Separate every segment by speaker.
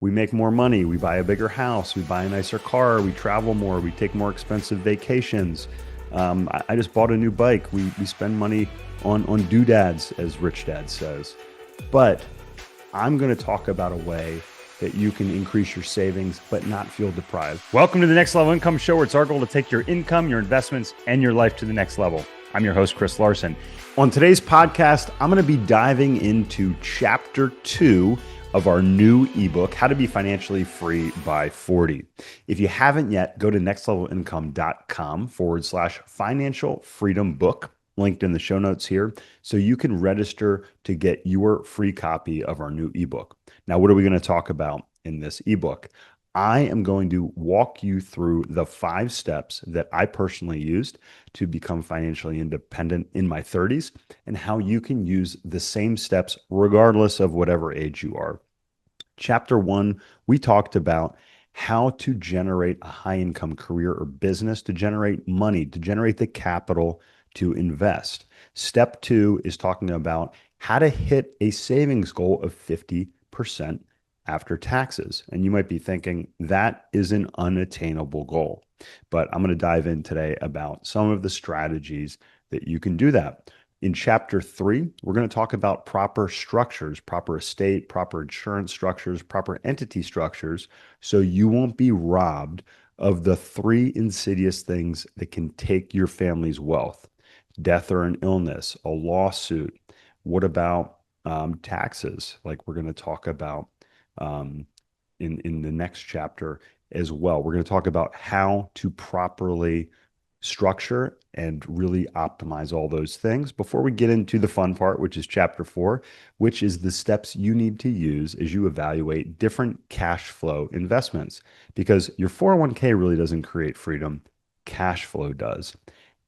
Speaker 1: we make more money, we buy a bigger house, we buy a nicer car, we travel more, we take more expensive vacations. I just bought a new bike. We spend money on doodads, as Rich Dad says. But I'm going to talk about a way that you can increase your savings but not feel deprived. Welcome to the Next Level Income Show, where it's our goal to take your income, your investments, and your life to the next level. I'm your host, Chris Larsen. On today's podcast, I'm going to be diving into Chapter 2 of our new ebook, How to Be Financially Free by 40. If you haven't yet, go to nextlevelincome.com/financial freedom book, linked in the show notes here, so you can register to get your free copy of our new ebook. Now, what are we going to talk about in this ebook? I am going to walk you through the 5 steps that I personally used to become financially independent in my 30s and how you can use the same steps regardless of whatever age you are. Chapter 1, we talked about how to generate a high-income career or business, to generate money, to generate the capital to invest. Step 2 is talking about how to hit a savings goal of 50% after taxes. And you might be thinking that is an unattainable goal. But I'm going to dive in today about some of the strategies that you can do that. In Chapter 3, we're going to talk about proper structures, proper estate, proper insurance structures, proper entity structures, so you won't be robbed of the 3 insidious things that can take your family's wealth: death or an illness, a lawsuit. What about taxes? Like we're going to talk about in the next chapter as well. We're going to talk about how to properly structure and really optimize all those things before we get into the fun part, which is Chapter 4, which is the steps you need to use as you evaluate different cash flow investments, because your 401k really doesn't create freedom. Cash flow does.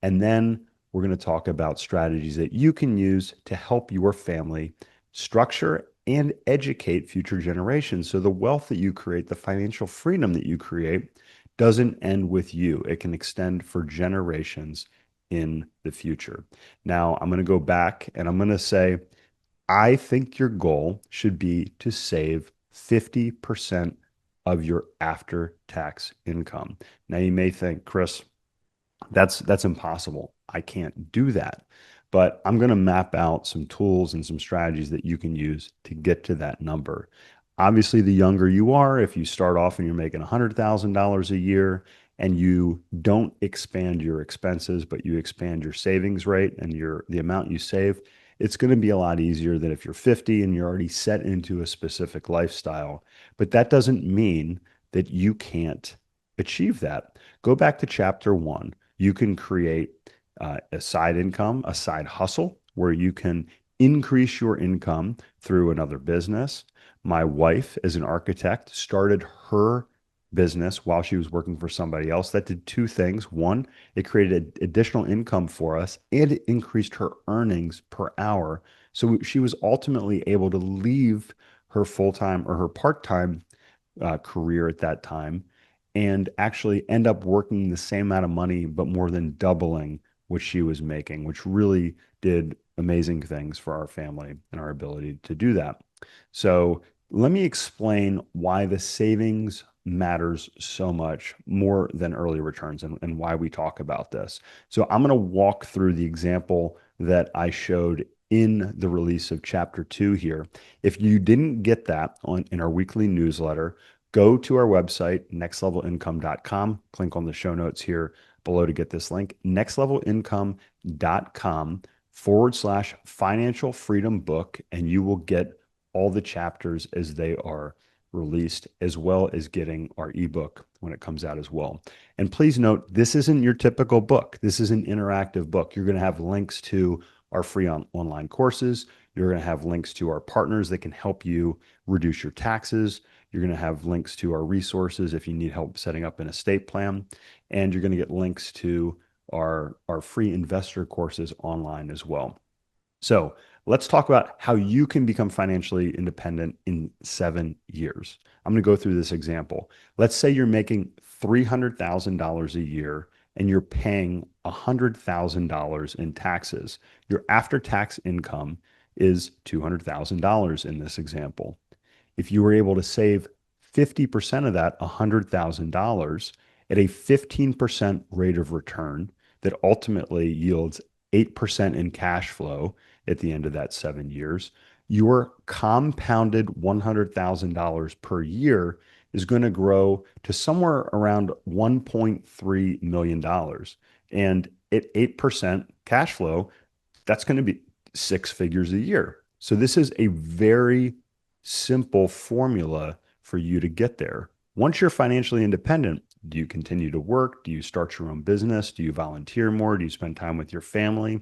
Speaker 1: And then we're going to talk about strategies that you can use to help your family structure and educate future generations. So the wealth that you create, the financial freedom that you create, doesn't end with you. It can extend for generations in the future. Now, I'm going to go back and I'm going to say, I think your goal should be to save 50% of your after-tax income. Now, you may think, Chris, that's impossible. I can't do that. But I'm going to map out some tools and some strategies that you can use to get to that number. Obviously, the younger you are, if you start off and you're making $100,000 a year and you don't expand your expenses, but you expand your savings rate and the amount you save, it's going to be a lot easier than if you're 50 and you're already set into a specific lifestyle. But that doesn't mean that you can't achieve that. Go back to Chapter 1. You can create a side income, a side hustle, where you can increase your income through another business. My wife, as an architect, started her business while she was working for somebody else. That did 2 things. One, it created additional income for us, and it increased her earnings per hour. So she was ultimately able to leave her full-time or her part-time career at that time and actually end up working the same amount of money, but more than doubling what she was making, which really did amazing things for our family and our ability to do that. So let me explain why the savings matters so much more than early returns, and why we talk about this. So I'm going to walk through the example that I showed in the release of Chapter 2 here. If you didn't get that in our weekly newsletter, go to our website, nextlevelincome.com. Click on the show notes here below to get this link, nextlevelincome.com/financial freedom book, and you will get all the chapters as they are released, as well as getting our ebook when it comes out as well. And please note, this isn't your typical book. This is an interactive book. You're going to have links to our free online courses. You're going to have links to our partners that can help you reduce your taxes. You're going to have links to our resources if you need help setting up an estate plan. And you're going to get links to our free investor courses online as well. So let's talk about how you can become financially independent in 7 years. I'm going to go through this example. Let's say you're making $300,000 a year and you're paying $100,000 in taxes. Your after-tax income is $200,000 in this example. If you were able to save 50% of that, $100,000, at a 15% rate of return that ultimately yields 8% in cash flow at the end of that 7 years, your compounded $100,000 per year is going to grow to somewhere around $1.3 million. And at 8% cash flow, that's going to be six figures a year. So this is a very simple formula for you to get there. Once you're financially independent, do you continue to work? Do you start your own business? Do you volunteer more? Do you spend time with your family?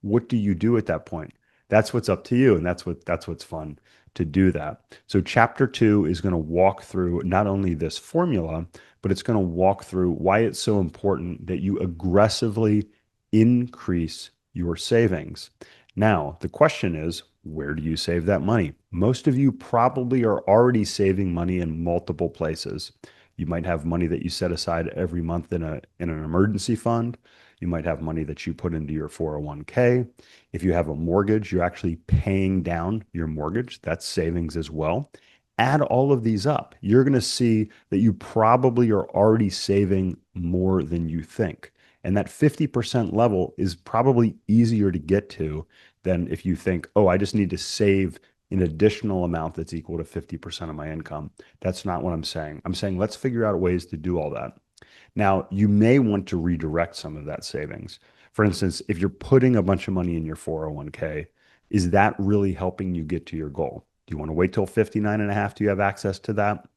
Speaker 1: What do you do at that point? That's what's up to you, and that's what's fun to do that. So chapter 2 is going to walk through not only this formula, but it's going to walk through why it's so important that you aggressively increase your savings. Now, the question is, where do you save that money? Most of you probably are already saving money in multiple places. You might have money that you set aside every month in an emergency fund. You might have money that you put into your 401k. If you have a mortgage, you're actually paying down your mortgage. That's savings as well. Add all of these up. You're going to see that you probably are already saving more than you think. And that 50% level is probably easier to get to than if you think, oh, I just need to save an additional amount that's equal to 50% of my income. That's not what I'm saying. I'm saying let's figure out ways to do all that. Now, you may want to redirect some of that savings. For instance, if you're putting a bunch of money in your 401k, is that really helping you get to your goal? Do you want to wait till 59 and a half? Do you have access to that?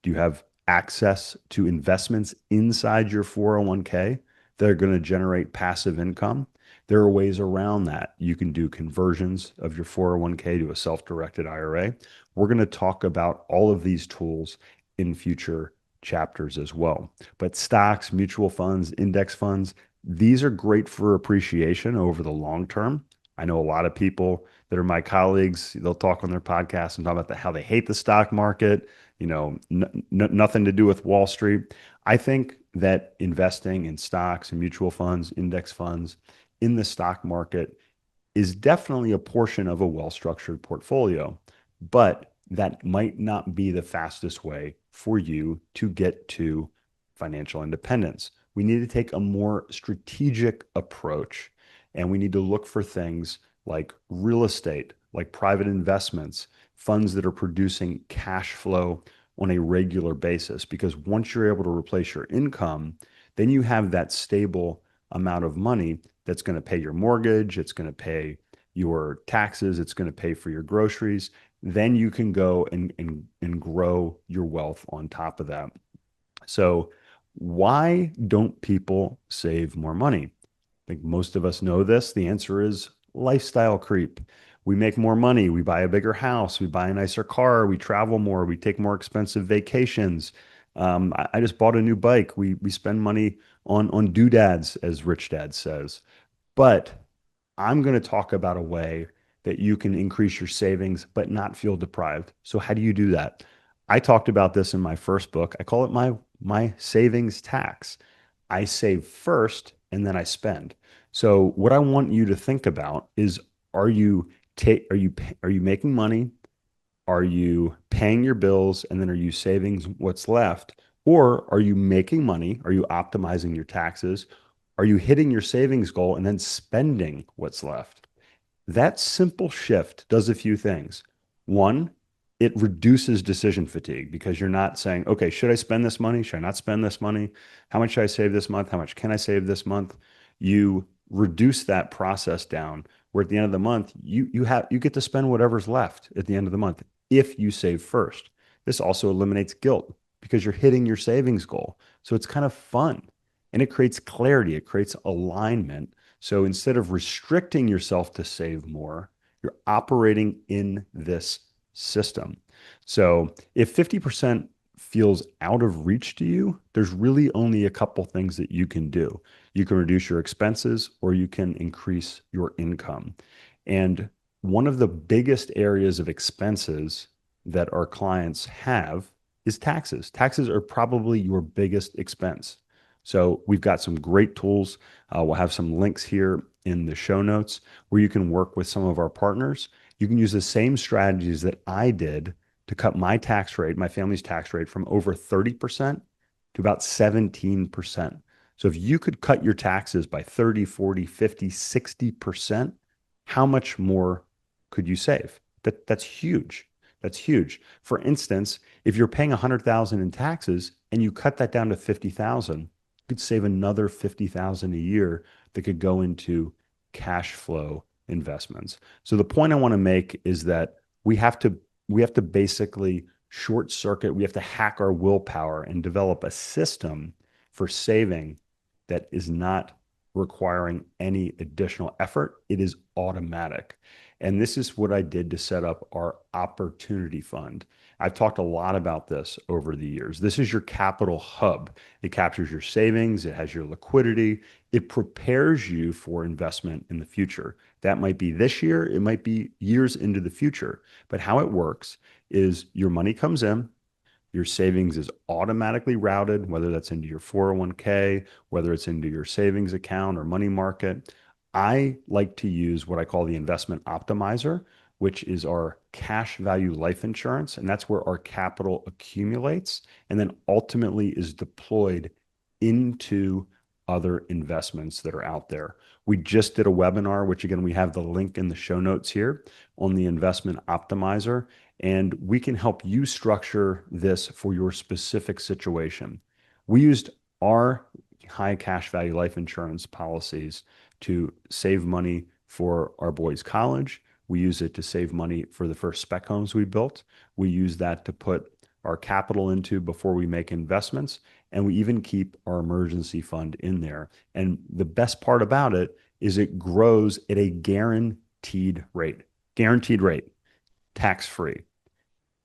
Speaker 1: Do you have access to investments inside your 401k that are going to generate passive income? There are ways around that. You can do conversions of your 401k to a self-directed IRA. We're going to talk about all of these tools in future chapters as well. But stocks, mutual funds, index funds, these are great for appreciation over the long term. I know a lot of people that are my colleagues, they'll talk on their podcast and talk about how they hate the stock market, nothing to do with Wall Street. I think that investing in stocks and mutual funds, index funds in the stock market is definitely a portion of a well-structured portfolio, but that might not be the fastest way for you to get to financial independence. We need to take a more strategic approach, and we need to look for things like real estate, like private investments, funds that are producing cash flow on a regular basis. Because once you're able to replace your income, then you have that stable amount of money that's going to pay your mortgage, it's going to pay your taxes, it's going to pay for your groceries. Then you can go and grow your wealth on top of that. So why don't people save more money? I think most of us know this. The answer is lifestyle creep. We make more money, we buy a bigger house, we buy a nicer car, we travel more, we take more expensive vacations. I just bought a new bike. We spend money on doodads, as Rich Dad says. But I'm going to talk about a way that you can increase your savings but not feel deprived. So how do you do that? I talked about this in my first book. I call it my savings tax. I save first and then I spend. So what I want you to think about is are you making money? Are you paying your bills and then are you saving what's left? Or are you making money? Are you optimizing your taxes? Are you hitting your savings goal and then spending what's left? That simple shift does a few things. One, it reduces decision fatigue because you're not saying, okay, should I spend this money? Should I not spend this money? How much should I save this month? How much can I save this month? You reduce that process down where at the end of the month, you get to spend whatever's left at the end of the month if you save first. This also eliminates guilt because you're hitting your savings goal. So it's kind of fun and it creates clarity, it creates alignment. So instead of restricting yourself to save more, you're operating in this system. So if 50% feels out of reach to you, there's really only a couple things that you can do. You can reduce your expenses or you can increase your income. And one of the biggest areas of expenses that our clients have is taxes. Taxes are probably your biggest expense. So we've got some great tools. We'll have some links here in the show notes where you can work with some of our partners. You can use the same strategies that I did to cut my tax rate, my family's tax rate, from over 30% to about 17%. So if you could cut your taxes by 30, 40, 50, 60%, how much more could you save? That's huge. That's huge. For instance, if you're paying 100,000 in taxes and you cut that down to 50,000, you could save another 50,000 a year that could go into cash flow investments. So the point I want to make is that we have to basically short circuit, we have to hack our willpower and develop a system for saving that is not requiring any additional effort. It is automatic. And this is what I did to set up our opportunity fund. I've talked a lot about this over the years. This is your capital hub. It captures your savings, it has your liquidity, it prepares you for investment in the future. That might be this year, it might be years into the future. But how it works is your money comes in, your savings is automatically routed, whether that's into your 401k, whether it's into your savings account or money market. I like to use what I call the investment optimizer, which is our cash value life insurance. And that's where our capital accumulates and then ultimately is deployed into other investments that are out there. We just did a webinar, which again, we have the link in the show notes here on the investment optimizer, and we can help you structure this for your specific situation. We used our high cash value life insurance policies to save money for our boys' college. We use it to save money for the first spec homes we built. We use that to put our capital into before we make investments. And we even keep our emergency fund in there. And the best part about it is it grows at a guaranteed rate, tax-free.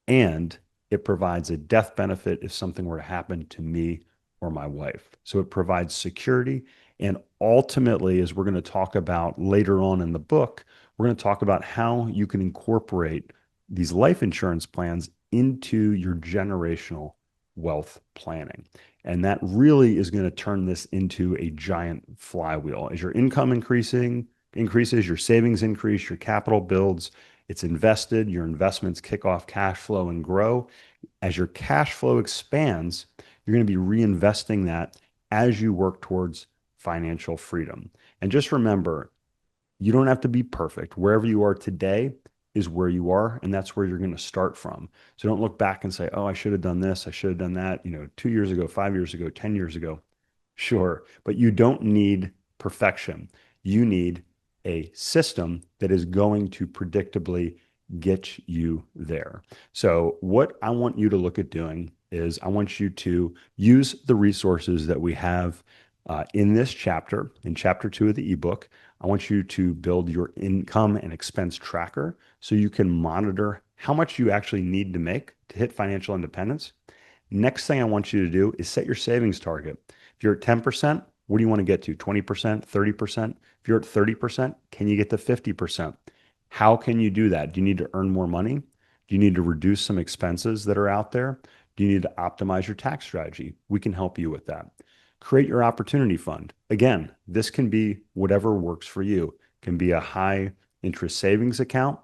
Speaker 1: And it provides a death benefit if something were to happen to me or my wife. So it provides security. And ultimately, as we're going to talk about later on in the book, we're going to talk about how you can incorporate these life insurance plans into your generational wealth planning. And that really is going to turn this into a giant flywheel. As your income increases, your savings increase, your capital builds, it's invested, your investments kick off cash flow and grow. As your cash flow expands, you're going to be reinvesting that as you work towards financial freedom. And just remember, you don't have to be perfect. Wherever you are today is where you are, and that's where you're going to start from. So don't look back and say, oh, I should have done this, I should have done that, 2 years ago, 5 years ago, 10 years ago. Sure, but you don't need perfection. You need a system that is going to predictably get you there. So what I want you to look at doing is I want you to use the resources that we have in this chapter, in chapter 2 of the ebook. I want you to build your income and expense tracker so you can monitor how much you actually need to make to hit financial independence. Next thing I want you to do is set your savings target. If you're at 10%, what do you want to get to? 20%, 30%? If you're at 30%, can you get to 50%? How can you do that? Do you need to earn more money? Do you need to reduce some expenses that are out there? Do you need to optimize your tax strategy? We can help you with that. Create your opportunity fund. Again, this can be whatever works for you. It can be a high interest savings account.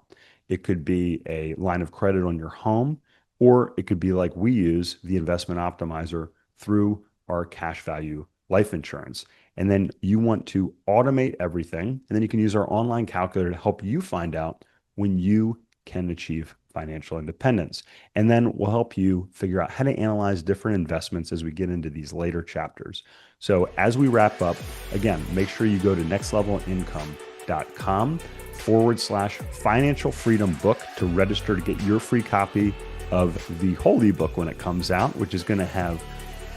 Speaker 1: It could be a line of credit on your home, or it could be like we use the investment optimizer through our cash value life insurance. And then you want to automate everything. And then you can use our online calculator to help you find out when you can achieve financial independence. And then we'll help you figure out how to analyze different investments as we get into these later chapters. So as we wrap up, again, make sure you go to nextlevelincome.com/financial freedom book to register to get your free copy of the whole ebook when it comes out, which is going to have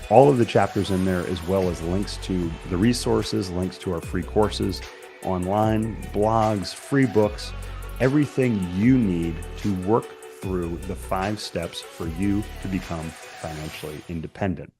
Speaker 1: all of the chapters in there, as well as links to the resources, links to our free courses online, blogs, free books, everything you need to work through the 5 steps for you to become financially independent.